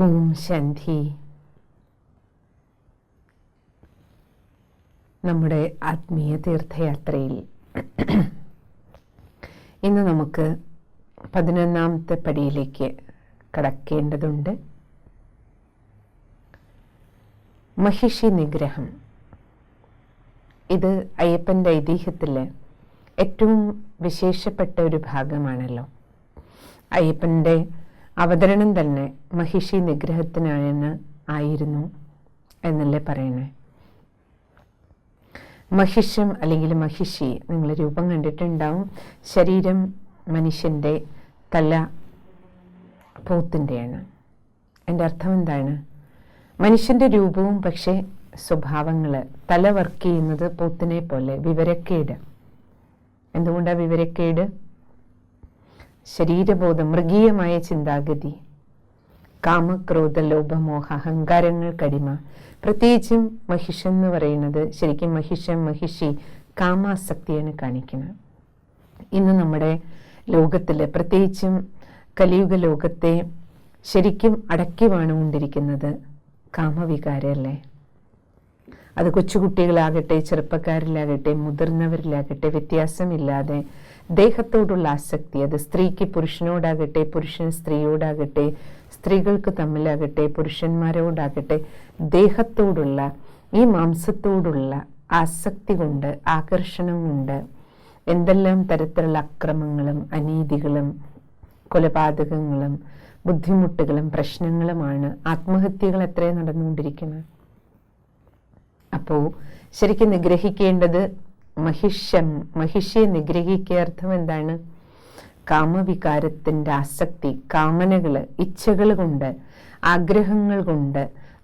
ഓം ശാന്തി. നമ്മുടെ ആത്മീയ തീർത്ഥയാത്രയിൽ ഇന്ന് നമുക്ക് 11ാമത്തെ പടിയിലേക്ക് കടക്കേണ്ടതുണ്ട്. മഹിഷി നിഗ്രഹം. ഇത് അയ്യപ്പൻ്റെ ഐതിഹ്യത്തിൽ ഏറ്റവും വിശേഷപ്പെട്ട ഒരു ഭാഗമാണല്ലോ. അയ്യപ്പൻ്റെ അവതരണം തന്നെ മഹിഷി നിഗ്രഹത്തിനായിരുന്നു എന്നല്ലേ പറയണേ. മഹിഷം അല്ലെങ്കിൽ മഹിഷി നിങ്ങൾ രൂപം കണ്ടിട്ടുണ്ടാവും. ശരീരം മനുഷ്യൻ്റെ, തല പോത്തിൻ്റെയാണ്. എൻ്റെ അർത്ഥം എന്താണ്? മനുഷ്യൻ്റെ രൂപവും പക്ഷേ സ്വഭാവങ്ങൾ, തല വർക്ക് ചെയ്യുന്നത് പോത്തിനെ പോലെ. വിവരക്കേട്. എന്തുകൊണ്ടാണ് വിവരക്കേട്? ശരീരബോധം, മൃഗീയമായ ചിന്താഗതി, കാമക്രോധ ലോഭമോഹ അഹങ്കാരങ്ങൾ കടിമ. പ്രത്യേകിച്ചും മഹിഷം എന്ന് പറയുന്നത് ശരിക്കും മഹിഷി കാമാസക്തിയാണ് കാണിക്കുന്നത്. ഇന്ന് നമ്മുടെ ലോകത്തിൽ, പ്രത്യേകിച്ചും കലിയുഗ ലോകത്തെ ശരിക്കും അടക്കി വാണുകൊണ്ടിരിക്കുന്നത് കാമവികാരമല്ലേ. അത് കൊച്ചുകുട്ടികളാകട്ടെ, ചെറുപ്പക്കാരിലാകട്ടെ, മുതിർന്നവരിലാകട്ടെ, വ്യത്യാസമില്ലാതെ ദേഹത്തോടുള്ള ആസക്തി. അത് സ്ത്രീക്ക് പുരുഷനോടാകട്ടെ, പുരുഷൻ സ്ത്രീയോടാകട്ടെ, സ്ത്രീകൾക്ക് തമ്മിലാകട്ടെ, പുരുഷന്മാരോടാകട്ടെ, ദേഹത്തോടുള്ള ഈ മാംസത്തോടുള്ള ആസക്തി കൊണ്ട്, ആകർഷണം കൊണ്ട് എന്തെല്ലാം തരത്തിലുള്ള അക്രമങ്ങളും അനീതികളും കൊലപാതകങ്ങളും ബുദ്ധിമുട്ടുകളും പ്രശ്നങ്ങളുമാണ്. ആത്മഹത്യകൾ എത്രയും നടന്നുകൊണ്ടിരിക്കുന്നത്. അപ്പോൾ ശരിക്കും നിഗ്രഹിക്കേണ്ടത് മഹിഷിയെ നിഗ്രഹിക്കുക. അർത്ഥം എന്താണ്? കാമവികാരത്തിൻ്റെ ആസക്തി, കാമനകൾ, ഇച്ഛകൾ കൊണ്ട്, ആഗ്രഹങ്ങൾ കൊണ്ട്,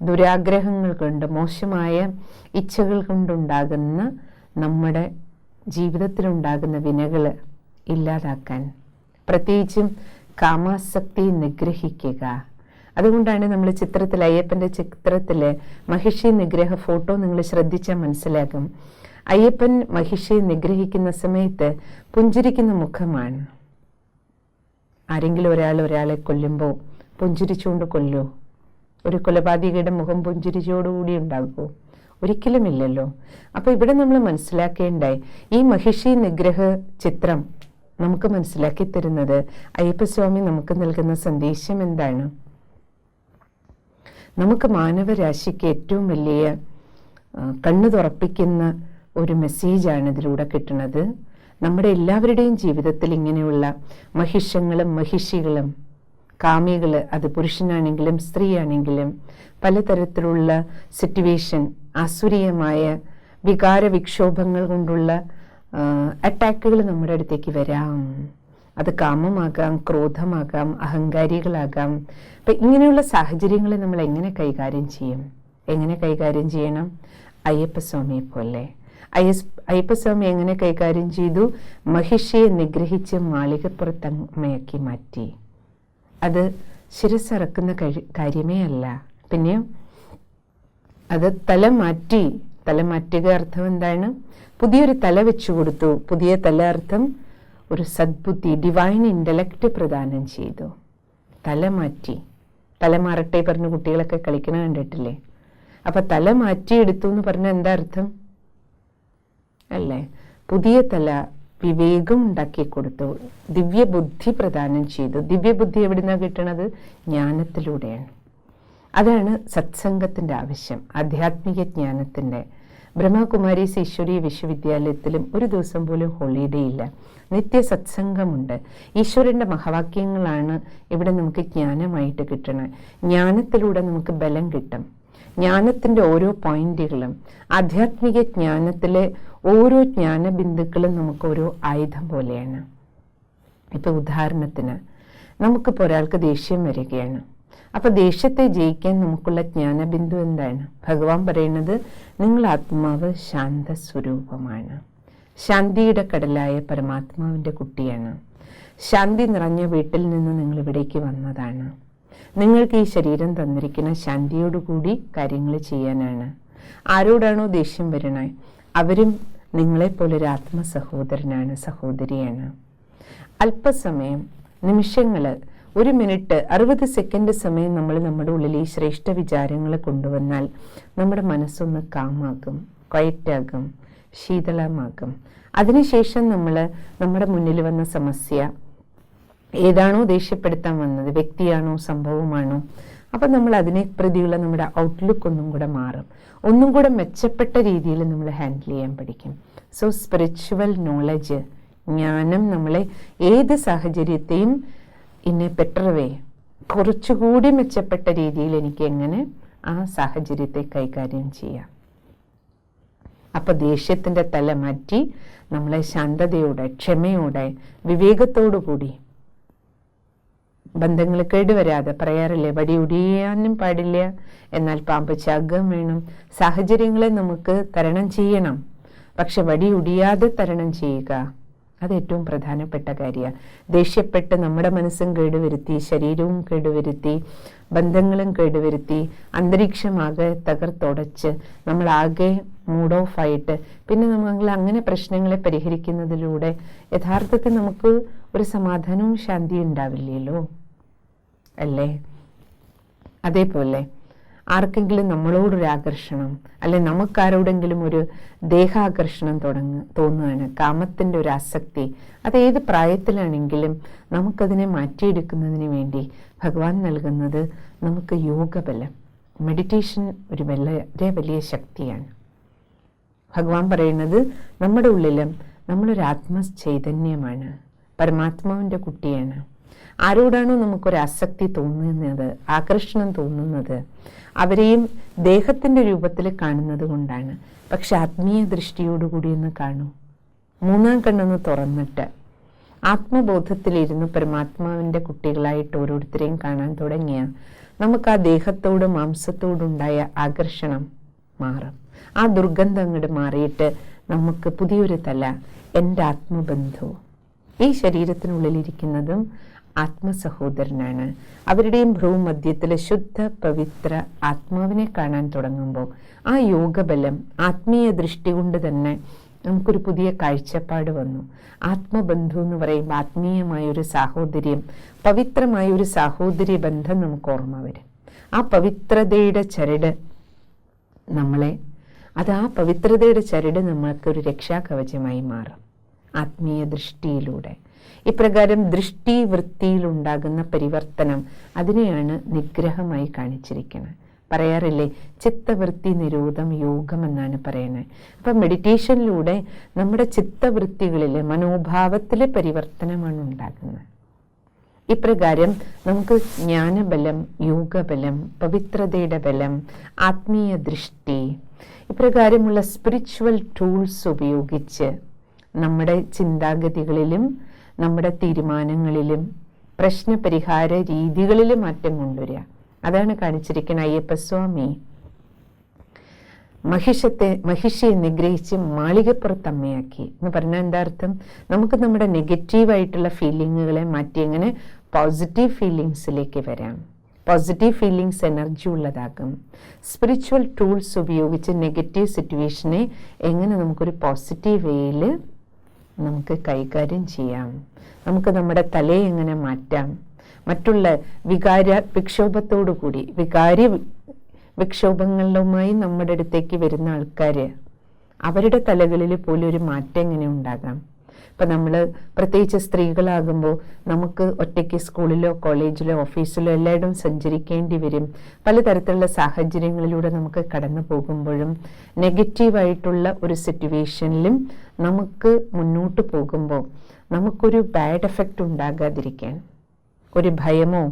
ദുരാഗ്രഹങ്ങൾ കൊണ്ട്, മോശമായ ഇച്ഛകൾ കൊണ്ടുണ്ടാകുന്ന നമ്മുടെ ജീവിതത്തിലുണ്ടാകുന്ന വിനകൾ ഇല്ലാതാക്കാൻ, പ്രത്യേകിച്ചും കാമാസക്തി നിഗ്രഹിക്കുക. അതുകൊണ്ടാണ് നമ്മൾ ചിത്രത്തിൽ, അയ്യപ്പൻ്റെ ചിത്രത്തിൽ മഹിഷി നിഗ്രഹ ഫോട്ടോ നിങ്ങൾ ശ്രദ്ധിച്ചാൽ മനസ്സിലാക്കും. അയ്യപ്പൻ മഹിഷിയെ നിഗ്രഹിക്കുന്ന സമയത്ത് പുഞ്ചിരിക്കുന്ന മുഖമാണ്. ആരെങ്കിലും ഒരാളെ കൊല്ലുമ്പോൾ പുഞ്ചിരിച്ചുകൊണ്ട് കൊല്ലോ? ഒരു കൊലപാതകയുടെ മുഖം പുഞ്ചിരിച്ചോടുകൂടി ഉണ്ടാകുമോ? ഒരിക്കലുമില്ലല്ലോ. അപ്പോൾ ഇവിടെ നമ്മൾ മനസ്സിലാക്കേണ്ടായി, ഈ മഹിഷി നിഗ്രഹ ചിത്രം നമുക്ക് മനസ്സിലാക്കി തരുന്നത്, അയ്യപ്പസ്വാമി നമുക്ക് നൽകുന്ന സന്ദേശം എന്താണ്? നമുക്ക് മാനവരാശിക്ക് ഏറ്റവും വലിയ കണ്ണു തുറപ്പിക്കുന്ന ഒരു മെസ്സേജാണ് ഇതിലൂടെ കിട്ടുന്നത്. നമ്മുടെ എല്ലാവരുടെയും ജീവിതത്തിൽ ഇങ്ങനെയുള്ള മഹിഷങ്ങളും മഹിഷികളും, കാമികൾ, അത് പുരുഷനാണെങ്കിലും സ്ത്രീയാണെങ്കിലും, പലതരത്തിലുള്ള സിറ്റുവേഷൻ, ആസുരീയമായ വികാര വിക്ഷോഭങ്ങൾ കൊണ്ടുള്ള അറ്റാക്കുകൾ നമ്മുടെ അടുത്തേക്ക് വരാം. അത് കാമമാകാം, ക്രോധമാകാം, അഹങ്കാരികളാകാം. അപ്പം ഇങ്ങനെയുള്ള സാഹചര്യങ്ങളെ നമ്മൾ എങ്ങനെ കൈകാര്യം ചെയ്യും? എങ്ങനെ കൈകാര്യം ചെയ്യണം? അയ്യപ്പസ്വാമിയെ പോലെ. അയ്യപ്പസ്വാമി എങ്ങനെ കൈകാര്യം ചെയ്തു? മഹിഷിയെ നിഗ്രഹിച്ച് മാളികപ്പുറത്തമ്മയാക്കി മാറ്റി. അത് ശിരസറക്കുന്ന കാര്യമേ അല്ല. പിന്നെയോ അത് തല മാറ്റുക. അർത്ഥം എന്താണ്? പുതിയൊരു തല വെച്ചു കൊടുത്തു. പുതിയ തല അർത്ഥം ഒരു സദ്ബുദ്ധി, ഡിവൈൻ ഇൻ്റലക്റ്റ് പ്രദാനം ചെയ്തു. തല മാറട്ടെ പറഞ്ഞ് കുട്ടികളൊക്കെ കളിക്കണ കണ്ടിട്ടില്ലേ? അപ്പം തല മാറ്റിയെടുത്തു എന്ന് പറഞ്ഞാൽ എന്താ അർത്ഥം? അല്ലേ? പുതിയ തല, വിവേകം ഉണ്ടാക്കി കൊടുത്തു, ദിവ്യബുദ്ധി പ്രദാനം ചെയ്തു. ദിവ്യബുദ്ധി എവിടുന്നാണ് കിട്ടണത്? ജ്ഞാനത്തിലൂടെയാണ്. അതാണ് സത്സംഗത്തിൻ്റെ ആവശ്യം, ആധ്യാത്മിക ജ്ഞാനത്തിൻ്റെ. ബ്രഹ്മകുമാരീസ് ഈശ്വരീയ വിശ്വവിദ്യാലയത്തിലും ഒരു ദിവസം പോലും ഹോളിഡേ ഇല്ല. നിത്യ സത്സംഗമുണ്ട്. ഈശ്വരൻ്റെ മഹാവാക്യങ്ങളാണ് ഇവിടെ നമുക്ക് ജ്ഞാനമായിട്ട് കിട്ടണത്. ജ്ഞാനത്തിലൂടെ നമുക്ക് ബലം കിട്ടും. ജ്ഞാനത്തിൻ്റെ ഓരോ പോയിന്റുകളും, ആധ്യാത്മിക ജ്ഞാനത്തിലെ ഓരോ ജ്ഞാനബിന്ദുക്കളും നമുക്ക് ഓരോ ആയുധം പോലെയാണ്. ഇപ്പം ഉദാഹരണത്തിന്, നമുക്കിപ്പോൾ ഒരാൾക്ക് ദേഷ്യം വരികയാണ്. അപ്പോൾ ദേഷ്യത്തെ ജയിക്കാൻ നമുക്കുള്ള ജ്ഞാനബിന്ദു എന്താണ്? ഭഗവാൻ പറയുന്നത്, നിങ്ങൾ ആത്മാവ് ശാന്ത സ്വരൂപമാണ്, ശാന്തിയുടെ കടലായ പരമാത്മാവിൻ്റെ കുട്ടിയാണ്. ശാന്തി നിറഞ്ഞ വീട്ടിൽ നിന്ന് നിങ്ങൾ ഇവിടേക്ക് വന്നതാണ്. നിങ്ങൾക്ക് ഈ ശരീരം തന്നിരിക്കുന്ന ശാന്തിയോടുകൂടി കാര്യങ്ങൾ ചെയ്യാനാണ്. ആരോടാണോ ദേഷ്യം വരണേ അവരും നിങ്ങളെപ്പോലൊരു ആത്മസഹോദരനാണ്, സഹോദരിയാണ്. അല്പസമയം, നിമിഷങ്ങൾ 1 മിനിറ്റ് 60 സെക്കൻഡ് സമയം നമ്മൾ നമ്മുടെ ഉള്ളിൽ ഈ ശ്രേഷ്ഠ വിചാരങ്ങൾ കൊണ്ടുവന്നാൽ നമ്മുടെ മനസ്സൊന്ന് കാമാകും, ക്വയറ്റാകും, ശീതളമാകും. അതിനുശേഷം നമ്മൾ നമ്മുടെ മുന്നിൽ വന്ന സമസ്യ ഏതാണോ ദേഷ്യപ്പെടുത്താൻ വന്നത്, വ്യക്തിയാണോ സംഭവമാണോ, അപ്പം നമ്മൾ അതിനെ പ്രതിയുള്ള നമ്മുടെ ഔട്ട്ലുക്ക് ഒന്നും കൂടെ മാറും, ഒന്നും കൂടെ മെച്ചപ്പെട്ട രീതിയിൽ നമ്മൾ ഹാൻഡിൽ ചെയ്യാൻ പഠിക്കും. സോ സ്പിരിച്വൽ നോളജ്, ജ്ഞാനം നമ്മളെ ഏത് സാഹചര്യത്തെയും ഇന്നെ ബെറ്റർ വേ, കുറച്ചുകൂടി മെച്ചപ്പെട്ട രീതിയിൽ എനിക്ക് എങ്ങനെ ആ സാഹചര്യത്തെ കൈകാര്യം ചെയ്യാം. അപ്പം ദേഷ്യത്തിൻ്റെ തല മാറ്റി നമ്മളെ ശാന്തതയോടെ, ക്ഷമയോടെ, വിവേകത്തോടു കൂടി, ബന്ധങ്ങൾ കേടുവരാതെ, പറയാറില്ലേ വടി ഒടിയാനും പാടില്ല, എന്നാൽ പാമ്പ് ചാകം വേണം. സാഹചര്യങ്ങളെ നമുക്ക് തരണം ചെയ്യണം, പക്ഷെ വടി ഒടിയാതെ തരണം ചെയ്യുക, അത് ഏറ്റവും പ്രധാനപ്പെട്ട കാര്യമാണ്. ദേഷ്യപ്പെട്ട് നമ്മുടെ മനസ്സും കേടുവരുത്തി, ശരീരവും കേടുവരുത്തി, ബന്ധങ്ങളും കേടുവരുത്തി, അന്തരീക്ഷമാകെ തകർത്തുടച്ച് നമ്മളാകെ മൂഡ് ഓഫ് ആയിട്ട് പിന്നെ നമ്മൾ അങ്ങനെ പ്രശ്നങ്ങളെ പരിഹരിക്കുന്നതിലൂടെ യഥാർത്ഥത്തിൽ നമുക്ക് ഒരു സമാധാനവും ശാന്തിയും ഉണ്ടാവില്ലല്ലോ, അല്ലേ? അതേപോലെ ആർക്കെങ്കിലും നമ്മളോടൊരു ആകർഷണം, അല്ലെ നമുക്കാരോടെങ്കിലും ഒരു ദേഹാകർഷണം തോന്നുകയാണ്, കാമത്തിൻ്റെ ഒരു ആസക്തി, അത് ഏത് പ്രായത്തിലാണെങ്കിലും നമുക്കതിനെ മാറ്റിയെടുക്കുന്നതിന് വേണ്ടി ഭഗവാൻ നൽകുന്നത് നമുക്ക് യോഗബലം, മെഡിറ്റേഷൻ ഒരു വളരെ വലിയ ശക്തിയാണ്. ഭഗവാൻ പറയുന്നത് നമ്മുടെ ഉള്ളിലും നമ്മളൊരു ആത്മചൈതന്യമാണ്, പരമാത്മാവിൻ്റെ കുട്ടിയാണ്. ആരോടാണോ നമുക്കൊരു ആസക്തി തോന്നുന്നത്, ആകർഷണം തോന്നുന്നത്, അവരെയും ദേഹത്തിൻ്റെ രൂപത്തിൽ കാണുന്നത് കൊണ്ടാണ്. പക്ഷെ ആത്മീയ ദൃഷ്ടിയോടുകൂടി ഒന്ന് കാണൂ, മൂന്നാം കണ്ണൊന്ന് തുറന്നിട്ട് ആത്മബോധത്തിലിരുന്ന് പരമാത്മാവിൻ്റെ കുട്ടികളായിട്ട് ഓരോരുത്തരെയും കാണാൻ തുടങ്ങിയാൽ നമുക്ക് ആ ദേഹത്തോട് മാംസത്തോടുണ്ടായ ആകർഷണം മാറും. ആ ദുർഗന്ധം അങ്ങോട്ട് മാറിയിട്ട് നമുക്ക് പുതിയൊരു തല, എൻ്റെ ആത്മബന്ധു, ഈ ശരീരത്തിനുള്ളിലിരിക്കുന്നതും ആത്മസഹോദരനാണ്. അവരുടെയും ഭ്രൂമധ്യത്തിലെ ശുദ്ധ പവിത്ര ആത്മാവിനെ കാണാൻ തുടങ്ങുമ്പോൾ ആ യോഗബലം, ആത്മീയ ദൃഷ്ടി കൊണ്ട് തന്നെ നമുക്കൊരു പുതിയ കാഴ്ചപ്പാട് വന്നു. ആത്മബന്ധു എന്ന് പറയുമ്പോൾ ആത്മീയമായൊരു സാഹോദര്യം, പവിത്രമായൊരു സാഹോദര്യ ബന്ധം നമുക്ക് ഓർമ്മ വരും. ആ പവിത്രതയുടെ ചരട് നമ്മളെ, ആ പവിത്രതയുടെ ചരട് നമ്മൾക്കൊരു രക്ഷാകവചമായി മാറും ആത്മീയ ദൃഷ്ടിയിലൂടെ. ഇപ്രകാരം ദൃഷ്ടി വൃത്തിയിലുണ്ടാകുന്ന പരിവർത്തനം, അതിനെയാണ് നിഗ്രഹമായി കാണിച്ചിരിക്കുന്നത്. പറയാറില്ലേ ചിത്തവൃത്തി നിരോധം യോഗം എന്നാണ് പറയുന്നത്. അപ്പം മെഡിറ്റേഷനിലൂടെ നമ്മുടെ ചിത്തവൃത്തികളിൽ, മനോഭാവത്തിലെ പരിവർത്തനമാണ് ഉണ്ടാകുന്നത്. ഇപ്രകാരം നമുക്ക് ജ്ഞാനബലം, യോഗബലം, പവിത്രതയുടെ ബലം, ആത്മീയ ദൃഷ്ടി, ഇപ്രകാരമുള്ള സ്പിരിച്വൽ ടൂൾസ് ഉപയോഗിച്ച് നമ്മുടെ ചിന്താഗതികളിലും നമ്മുടെ തീരുമാനങ്ങളിലും പ്രശ്നപരിഹാര രീതികളിലും മാറ്റം കൊണ്ടുവരിക. അതാണ് കാണിച്ചിരിക്കുന്ന അയ്യപ്പസ്വാമി മഹിഷിയെ നിഗ്രഹിച്ച് മാളികപ്പുറത്തമ്മയാക്കി എന്ന് പറഞ്ഞാൽ എന്താ അർത്ഥം? നമുക്ക് നമ്മുടെ നെഗറ്റീവായിട്ടുള്ള ഫീലിങ്ങുകളെ മാറ്റി എങ്ങനെ പോസിറ്റീവ് ഫീലിങ്സിലേക്ക് വരാം. പോസിറ്റീവ് ഫീലിങ്സ് എനർജി ഉള്ളതാകും. സ്പിരിച്വൽ ടൂൾസ് ഉപയോഗിച്ച് നെഗറ്റീവ് സിറ്റുവേഷനെ എങ്ങനെ നമുക്കൊരു പോസിറ്റീവ് വേയിൽ നമുക്ക് കൈകാര്യം ചെയ്യാം, നമുക്ക് നമ്മുടെ തലയെ എങ്ങനെ മാറ്റാം, മറ്റുള്ള വിക്ഷോഭത്തോടു കൂടി വിക്ഷോഭങ്ങളുമായി നമ്മുടെ അടുത്തേക്ക് വരുന്ന ആൾക്കാർ, അവരുടെ തലകളിൽ പോലും ഒരു മാറ്റം എങ്ങനെ ഉണ്ടാകാം. ഇപ്പം നമ്മൾ പ്രത്യേകിച്ച് സ്ത്രീകളാകുമ്പോൾ നമുക്ക് ഒറ്റയ്ക്ക് സ്കൂളിലോ കോളേജിലോ ഓഫീസിലോ എല്ലായിടവും സഞ്ചരിക്കേണ്ടി വരും. പലതരത്തിലുള്ള സാഹചര്യങ്ങളിലൂടെ നമുക്ക് കടന്നു പോകുമ്പോഴും നെഗറ്റീവായിട്ടുള്ള ഒരു സിറ്റുവേഷനിലും നമുക്ക് മുന്നോട്ട് പോകുമ്പോൾ നമുക്കൊരു ബാഡ് എഫക്റ്റ് ഉണ്ടാകാതിരിക്കാൻ, ഒരു ഭയമോ,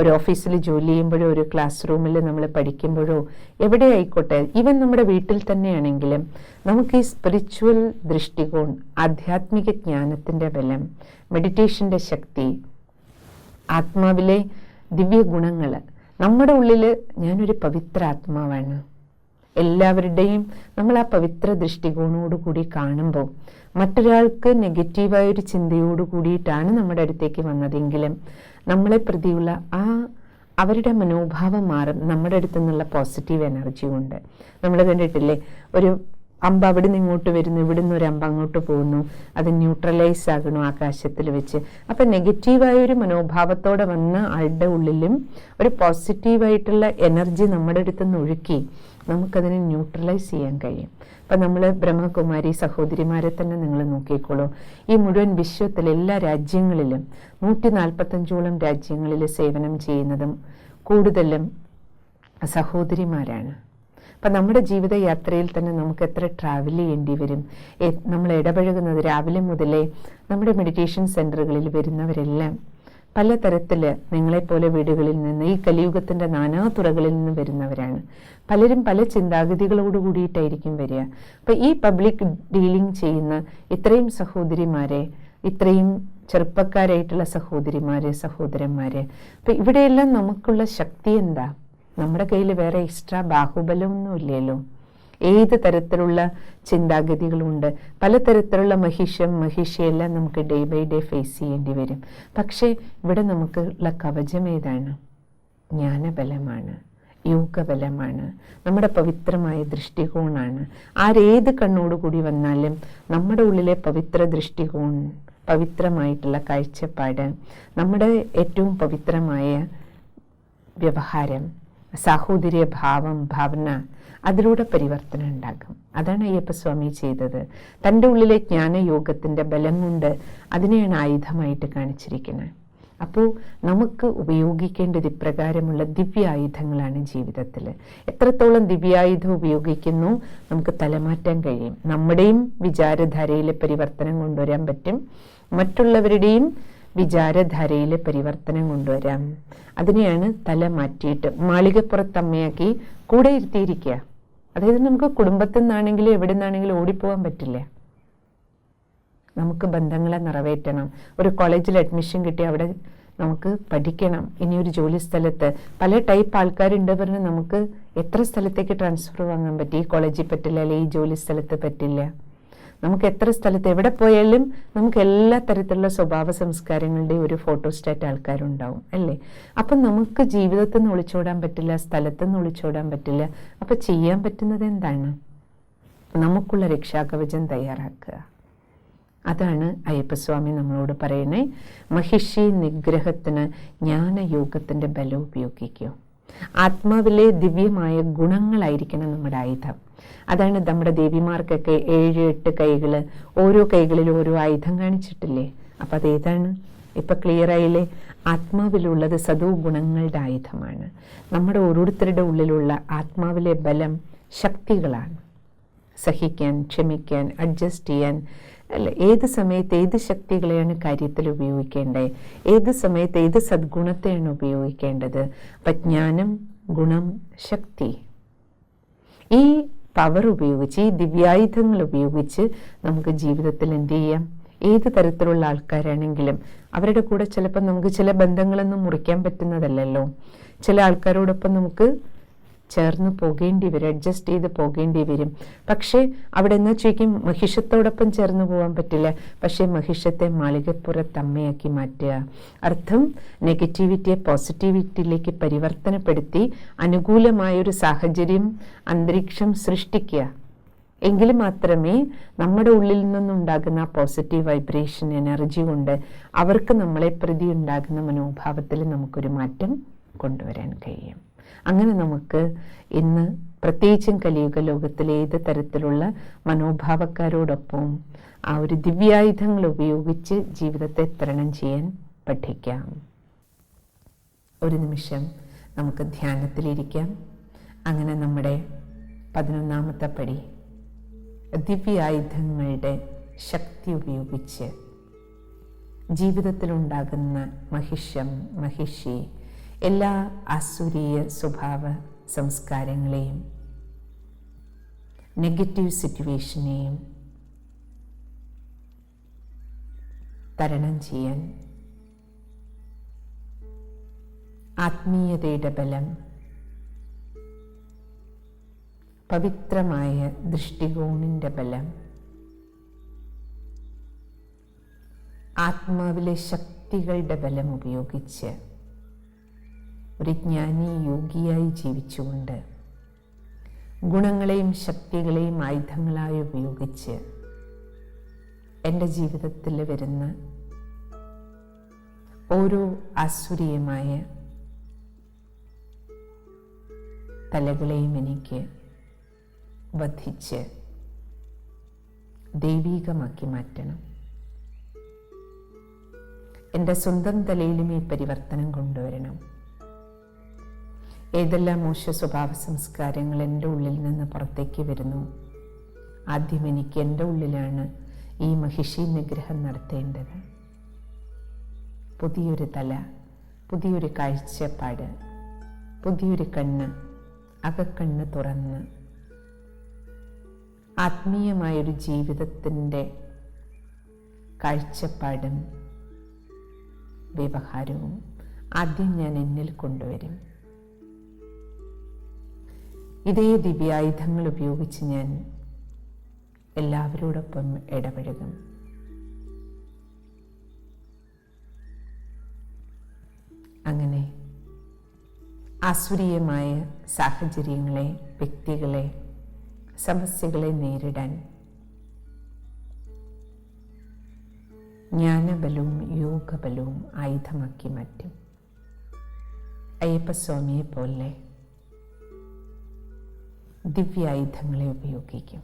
ഒരു ഓഫീസിൽ ജോലി ചെയ്യുമ്പോഴോ, ഒരു ക്ലാസ് റൂമിൽ നമ്മൾ പഠിക്കുമ്പോഴോ, എവിടെ ആയിക്കോട്ടെ, ഈവൻ നമ്മുടെ വീട്ടിൽ തന്നെയാണെങ്കിലും നമുക്ക് ഈ സ്പിരിച്വൽ ദൃഷ്ടികോൺ, ആധ്യാത്മിക ജ്ഞാനത്തിൻ്റെ ബലം, മെഡിറ്റേഷൻ്റെ ശക്തി, ആത്മാവിലെ ദിവ്യ ഗുണങ്ങൾ, നമ്മുടെ ഉള്ളിൽ ഞാനൊരു പവിത്ര ആത്മാവാണ്, എല്ലാവരുടെയും നമ്മൾ ആ പവിത്ര ദൃഷ്ടികോണോടുകൂടി കാണുമ്പോൾ മറ്റൊരാൾക്ക് നെഗറ്റീവായൊരു ചിന്തയോട് കൂടിയിട്ടാണ് നമ്മുടെ അടുത്തേക്ക് വന്നതെങ്കിലും നമ്മളെ പ്രതിയുള്ള അവരുടെ മനോഭാവം മാറും നമ്മുടെ അടുത്തു നിന്നുള്ള പോസിറ്റീവ് എനർജി കൊണ്ട്. നമ്മൾ കണ്ടിട്ടില്ലേ, ഒരു അമ്പ് അവിടെ നിന്ന് ഇങ്ങോട്ട് വരുന്നു, ഇവിടെ നിന്ന് ഒരു അമ്പ് അങ്ങോട്ട് പോകുന്നു, അത് ന്യൂട്രലൈസ് ആകണു ആകാശത്തിൽ വെച്ച്. അപ്പം നെഗറ്റീവായൊരു മനോഭാവത്തോടെ വന്ന ആളുടെ ഉള്ളിലും ഒരു പോസിറ്റീവായിട്ടുള്ള എനർജി നമ്മുടെ അടുത്ത് നിന്ന് ഒഴുക്കി നമുക്കതിനെ ന്യൂട്രലൈസ് ചെയ്യാൻ കഴിയും. അപ്പം നമ്മൾ ബ്രഹ്മകുമാരി സഹോദരിമാരെ തന്നെ നിങ്ങൾ നോക്കിക്കോളൂ. ഈ മുഴുവൻ വിശ്വത്തിലെ എല്ലാ രാജ്യങ്ങളിലും 145ഓളം രാജ്യങ്ങളിൽ സേവനം ചെയ്യുന്നതും കൂടുതലും സഹോദരിമാരാണ്. അപ്പം നമ്മുടെ ജീവിതയാത്രയിൽ തന്നെ നമുക്ക് എത്ര ട്രാവൽ ചെയ്യേണ്ടി വരും. നമ്മൾ ഇടപഴകുന്നത് രാവിലെ മുതലേ നമ്മുടെ മെഡിറ്റേഷൻ സെൻ്ററുകളിൽ വരുന്നവരെല്ലാം പലതരത്തിൽ നിങ്ങളെപ്പോലെ വീടുകളിൽ നിന്ന് ഈ കലിയുഗത്തിൻ്റെ നാനാതുറകളിൽ നിന്ന് വരുന്നവരാണ്. പലരും പല ചിന്താഗതികളോട് കൂടിയിട്ടായിരിക്കും വരിക. അപ്പം ഈ പബ്ലിക് ഡീലിംഗ് ചെയ്യുന്ന ഇത്രയും സഹോദരിമാരെ, ഇത്രയും ചെറുപ്പക്കാരായിട്ടുള്ള സഹോദരിമാരെ, സഹോദരന്മാരെ, അപ്പം ഇവിടെയെല്ലാം നമുക്കുള്ള ശക്തി എന്താ? നമ്മുടെ കയ്യിൽ വേറെ എക്സ്ട്രാ ബാഹുബലമൊന്നും ഇല്ലല്ലോ. ഏത് തരത്തിലുള്ള ചിന്താഗതികളുണ്ട്, പലതരത്തിലുള്ള മഹിഷിയെല്ലാം നമുക്ക് ഡേ ബൈ ഡേ ഫേസ് ചെയ്യേണ്ടി വരും. പക്ഷേ ഇവിടെ നമുക്കുള്ള കവചം ഏതാണ്? ജ്ഞാനബലമാണ്, യോഗബലമാണ്, നമ്മുടെ പവിത്രമായ ദൃഷ്ടികോണാണ്. ആരേത് കണ്ണോടുകൂടി വന്നാലും നമ്മുടെ ഉള്ളിലെ പവിത്ര ദൃഷ്ടികോൺ, പവിത്രമായിട്ടുള്ള കാഴ്ചപ്പാട്, നമ്മുടെ ഏറ്റവും പവിത്രമായ വ്യവഹാരം, സാഹോദര്യ ഭാവം, ഭാവന, അതിലൂടെ പരിവർത്തനം ഉണ്ടാകും. അതാണ് അയ്യപ്പസ്വാമി ചെയ്തത്. തൻ്റെ ഉള്ളിലെ ജ്ഞാനയോഗത്തിൻ്റെ ബലം കൊണ്ട് അതിനെയാണ് ആയുധമായിട്ട് കാണിച്ചിരിക്കുന്നത്. അപ്പോൾ നമുക്ക് ഉപയോഗിക്കേണ്ടത് ഇപ്രകാരമുള്ള ദിവ്യായുധങ്ങളാണ് ജീവിതത്തിൽ. എത്രത്തോളം ദിവ്യായുധം ഉപയോഗിക്കുന്നു നമുക്ക് തലമാറ്റാൻ കഴിയും. നമ്മുടെയും വിചാരധാരയിലെ പരിവർത്തനം കൊണ്ടുവരാൻ പറ്റും, മറ്റുള്ളവരുടെയും വിചാരധാരയിൽ പരിവർത്തനം കൊണ്ടുവരാം. അതിനെയാണ് തല മാറ്റിയിട്ട് മാളികപ്പുറത്തമ്മയാക്കി കൂടെ ഇരുത്തിയിരിക്കുക. അതായത് നമുക്ക് കുടുംബത്തിൽ നിന്നാണെങ്കിലും എവിടെ നിന്നാണെങ്കിലും ഓടിപ്പോകാൻ പറ്റില്ല. നമുക്ക് ബന്ധങ്ങളെ നിറവേറ്റണം. ഒരു കോളേജിൽ അഡ്മിഷൻ കിട്ടി അവിടെ നമുക്ക് പഠിക്കണം. ഇനിയൊരു ജോലി സ്ഥലത്ത് പല ടൈപ്പ് ആൾക്കാരുണ്ട് പറഞ്ഞ് നമുക്ക് എത്ര സ്ഥലത്തേക്ക് ട്രാൻസ്ഫർ വാങ്ങാൻ പറ്റും? ഈ കോളേജിൽ പറ്റില്ല, അല്ലെങ്കിൽ ഈ ജോലി സ്ഥലത്ത് പറ്റില്ല. നമുക്ക് എത്ര സ്ഥലത്ത് എവിടെ പോയാലും നമുക്ക് എല്ലാ തരത്തിലുള്ള സ്വഭാവ സംസ്കാരങ്ങളുടെയും ഒരു ഫോട്ടോസ്റ്റാറ്റ് ആൾക്കാരുണ്ടാവും അല്ലേ? അപ്പം നമുക്ക് ജീവിതത്തിൽ നിന്ന് ഒളിച്ചോടാൻ പറ്റില്ല, സ്ഥലത്തു നിന്ന് ഒളിച്ചോടാൻ പറ്റില്ല. അപ്പം ചെയ്യാൻ പറ്റുന്നത് എന്താണ്? നമുക്കുള്ള രക്ഷാകവചം തയ്യാറാക്കുക. അതാണ് അയ്യപ്പസ്വാമി നമ്മളോട് പറയണേ. മഹിഷി നിഗ്രഹത്തിന് ജ്ഞാനയോഗത്തിൻ്റെ ബലം ഉപയോഗിക്കൂ. ആത്മാവിലെ ദിവ്യമായ ഗുണങ്ങളായിരിക്കണം നമ്മുടെ ആയുധം. അതാണ് നമ്മുടെ ദേവിമാർക്കൊക്കെ 7-8 കൈകൾ, ഓരോ കൈകളിലും ഓരോ ആയുധം കാണിച്ചിട്ടില്ലേ? അപ്പം അതേതാണ്? ഇപ്പം ക്ലിയർ ആയില്ലേ? ആത്മാവിലുള്ളത് സദോ ഗുണങ്ങളുടെ ആയുധമാണ്. നമ്മുടെ ഓരോരുത്തരുടെ ഉള്ളിലുള്ള ആത്മാവിലെ ബലം ശക്തികളാണ്. സഹിക്കാൻ, ക്ഷമിക്കാൻ, അഡ്ജസ്റ്റ് ചെയ്യാൻ അല്ല. ഏത് സമയത്ത് ഏത് ശക്തികളെയാണ് കാര്യത്തിൽ ഉപയോഗിക്കേണ്ടത്, ഏത് സമയത്ത് ഏത് സദ്ഗുണത്തെയാണ് ഉപയോഗിക്കേണ്ടത്. അപ്പം ജ്ഞാനം, ഗുണം, ശക്തി, ഈ പവർ ഉപയോഗിച്ച്, ഈ ദിവ്യായുധങ്ങൾ ഉപയോഗിച്ച് നമുക്ക് ജീവിതത്തിൽ എന്ത് ചെയ്യാം? ഏത് തരത്തിലുള്ള ആൾക്കാരാണെങ്കിലും അവരുടെ കൂടെ ചിലപ്പോൾ നമുക്ക് ചില ബന്ധങ്ങളൊന്നും മുറിക്കാൻ പറ്റുന്നതല്ലല്ലോ. ചില ആൾക്കാരോടൊപ്പം നമുക്ക് ചേർന്ന് പോകേണ്ടി വരും, അഡ്ജസ്റ്റ് ചെയ്ത് പോകേണ്ടി വരും. പക്ഷേ അവിടെ എന്ന് വെച്ചാൽ മഹിഷത്തോടൊപ്പം ചേർന്ന് പോകാൻ പറ്റില്ല. പക്ഷേ മഹിഷത്തെ മാളികപ്പുറത്തമ്മയാക്കി മാറ്റുക. അർത്ഥം നെഗറ്റിവിറ്റിയെ പോസിറ്റിവിറ്റിയിലേക്ക് പരിവർത്തനപ്പെടുത്തി അനുകൂലമായൊരു സാഹചര്യം, അന്തരീക്ഷം സൃഷ്ടിക്കുക. എങ്കിൽ മാത്രമേ നമ്മുടെ ഉള്ളിൽ നിന്നുണ്ടാകുന്ന ആ പോസിറ്റീവ് വൈബ്രേഷൻ എനർജി കൊണ്ട് അവർക്ക് നമ്മളെ പ്രതി ഉണ്ടാകുന്ന മനോഭാവത്തിൽ നമുക്കൊരു മാറ്റം കൊണ്ടുവരാൻ കഴിയും. അങ്ങനെ നമുക്ക് ഇന്ന് പ്രത്യേകിച്ചും കലിയുഗ ലോകത്തിലെ ഏത് തരത്തിലുള്ള മനോഭാവക്കാരോടൊപ്പം ആ ഒരു ദിവ്യായുധങ്ങൾ ഉപയോഗിച്ച് ജീവിതത്തെ തരണം ചെയ്യാൻ പഠിക്കാം. ഒരു നിമിഷം നമുക്ക് ധ്യാനത്തിലിരിക്കാം. അങ്ങനെ നമ്മുടെ 11ാമത്തെ പടി ദിവ്യായുധങ്ങളുടെ ശക്തി ഉപയോഗിച്ച് ജീവിതത്തിലുണ്ടാകുന്ന മഹിഷം, മഹിഷി, എല്ലാ ആസുരീയ സ്വഭാവ സംസ്കാരങ്ങളെയും നെഗറ്റീവ് സിറ്റുവേഷനെയും തരണം ചെയ്യാൻ ആത്മീയതയുടെ ബലം, പവിത്രമായ ദൃഷ്ടികോണിൻ്റെ ബലം, ആത്മാവിലെ ശക്തികളുടെ ബലം ഉപയോഗിച്ച് ഒരു ജ്ഞാനി യോഗിയായി ജീവിച്ചുകൊണ്ട് ഗുണങ്ങളെയും ശക്തികളെയും ആയുധങ്ങളായി ഉപയോഗിച്ച് എൻ്റെ ജീവിതത്തിൽ വരുന്ന ഓരോ ആസുരീയമായ തലകളെയും എനിക്ക് വധിച്ച് ദൈവീകമാക്കി മാറ്റണം. എൻ്റെ സ്വന്തം തലയിലും ഈ പരിവർത്തനം കൊണ്ടുവരണം. ഏതെല്ലാം മോശ സ്വഭാവ സംസ്കാരങ്ങൾ എൻ്റെ ഉള്ളിൽ നിന്ന് പുറത്തേക്ക് വരുന്നു, ആദ്യം എനിക്ക് എൻ്റെ ഉള്ളിലാണ് ഈ മഹിഷി നിഗ്രഹം നടത്തേണ്ടത്. പുതിയൊരു തല, പുതിയൊരു കാഴ്ചപ്പാട്, പുതിയൊരു കണ്ണ്, അകക്കണ്ണ് തുറന്ന് ആത്മീയമായൊരു ജീവിതത്തിൻ്റെ കാഴ്ചപ്പാടും വ്യവഹാരവും ആദ്യം ഞാൻ എന്നിൽ കൊണ്ടുവരും. ഇതേ ദിവ്യായുധങ്ങൾ ഉപയോഗിച്ച് ഞാൻ എല്ലാവരോടൊപ്പം ഇടപഴകും. അങ്ങനെ ആസുരീയമായ സാഹചര്യങ്ങളെ, വ്യക്തികളെ, സമസ്യകളെ നേരിടാൻ ജ്ഞാനബലവും യോഗബലവും ആയുധമാക്കി മാറ്റും. അയ്യപ്പസ്വാമിയെ പോലെ ദിവ്യായുധങ്ങളെ ഉപയോഗിക്കും.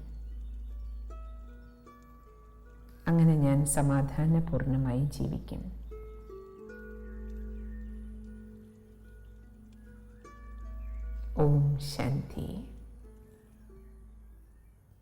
അങ്ങനെ ഞാൻ സമാധാനപൂർണമായി ജീവിക്കും. ഓം ശാന്തി.